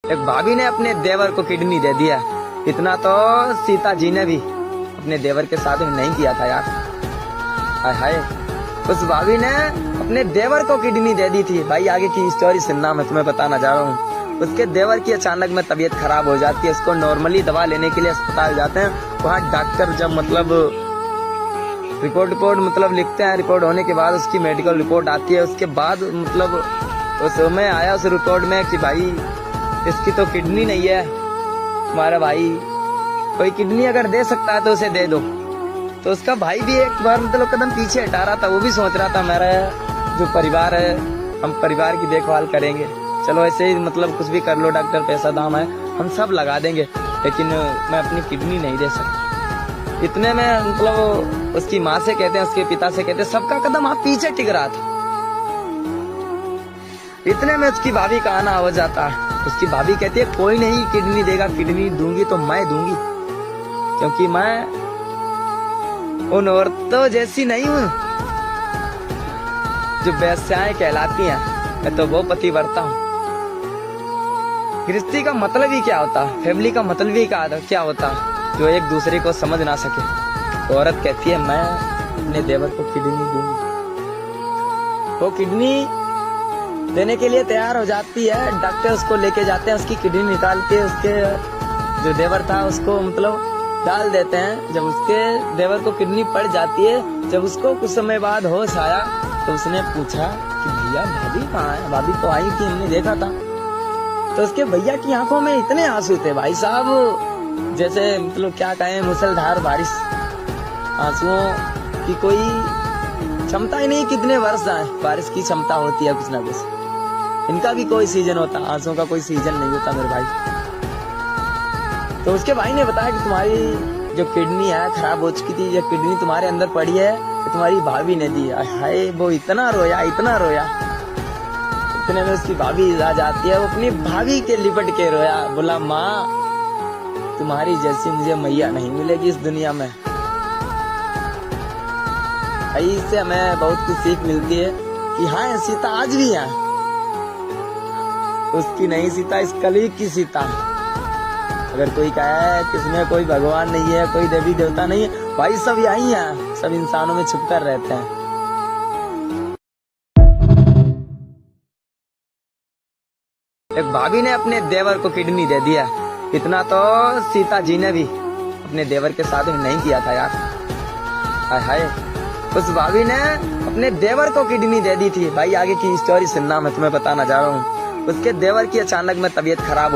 एक भाभी ने अपने देवर को किडनी दे दिया। इतना तो सीता जी ने भी अपने देवर के साथ में नहीं किया था यार। हाय हाय, उस भाभी ने अपने देवर को किडनी दे दी थी। भाई आगे की स्टोरी सुनना, मैं तुम्हें बताना जा रहा हूँ। उसके देवर की अचानक में तबीयत खराब हो जाती है। उसको नॉर्मली दवा लेने के लिए अस्पताल जाते हैं। वहाँ डॉक्टर जब मतलब रिपोर्ट मतलब लिखते हैं, रिपोर्ट होने के बाद उसकी मेडिकल रिपोर्ट आती है। उसके बाद मतलब उसमें आया उस रिपोर्ट में कि भाई इसकी तो किडनी नहीं है, तुम्हारा भाई कोई किडनी अगर दे सकता है तो उसे दे दो। तो उसका भाई भी एक बार मतलब कदम पीछे हटा रहा था। वो भी सोच रहा था मेरा जो परिवार है, हम परिवार की देखभाल करेंगे, चलो ऐसे ही मतलब कुछ भी कर लो डॉक्टर, पैसा दाम है, हम सब लगा देंगे, लेकिन मैं अपनी किडनी नहीं दे सकता। इतने में मतलब उसकी माँ से कहते हैं, उसके पिता से कहते हैं, सबका कदम आप पीछे टिक रहा था। इतने में उसकी भाभी का आना हो जाता है। उसकी भाभी कहती है कोई नहीं किडनी देगा, किडनी दूंगी तो मैं दूंगी, क्योंकि मैं उन औरतों जैसी नहीं हूँ जो वेश्याएं कहलाती हैं। मैं तो वो पतिव्रता हूँ। गृहस्थी का मतलब ही क्या होता है, फैमिली का मतलब ही क्या होता है, जो एक दूसरे को समझ ना सके। औरत कहती है मैं अपने देवर को किडनी दूंगी। वो किडनी देने के लिए तैयार हो जाती है। डॉक्टर उसको लेके जाते हैं, उसकी किडनी निकाल के उसके जो देवर था उसको मतलब डाल देते हैं। जब उसके देवर को किडनी पड़ जाती है, जब उसको कुछ समय बाद होश आया तो उसने पूछा कि भैया भाभी कहाँ है? भाभी तो आई थी, हमने देखा था। तो उसके भैया की आंखों में इतने आंसू थे भाई साहब, जैसे मतलब क्या कहें, मुसलधार बारिश। आंसुओं की कोई क्षमता ही नहीं, कितने वर्ष आए बारिश की क्षमता होती है कुछ ना कुछ। इनका भी कोई सीजन होता, आंसुओं का कोई सीजन नहीं होता मेरे भाई। तो उसके भाई ने बताया कि तुम्हारी जो किडनी है खराब हो चुकी थी, ये किडनी तुम्हारे अंदर पड़ी है, तो तुम्हारी भाभी ने दी। हाय, वो इतना रोया, इतना रोया। इतने में उसकी भाभी आ जाती है। वो अपनी भाभी के लिपट के रोया, बोला माँ तुम्हारी जैसी मुझे मैया नहीं मिलेगी इस दुनिया में। इससे हमें बहुत कुछ सीख मिलती है कि हाँ सीता आज भी है, उसकी नहीं सीता, इस कलयुग की सीता। अगर कोई कहे कि इसमें कोई भगवान नहीं है, कोई देवी देवता नहीं है, भाई सब यही हैं, सब इंसानों में छुपकर रहते हैं। एक भाभी ने अपने देवर को किडनी दे दिया। इतना तो सीता जी ने भी अपने देवर के साथ में नहीं किया था यार। हाय हाय, उस भाभी ने अपने देवर को किडनी दे दी थी। भाई आगे की स्टोरी सुनना, मैं तुम्हें बताना जा रहा हूँ। उसके देवर की अचानक में तबीयत खराब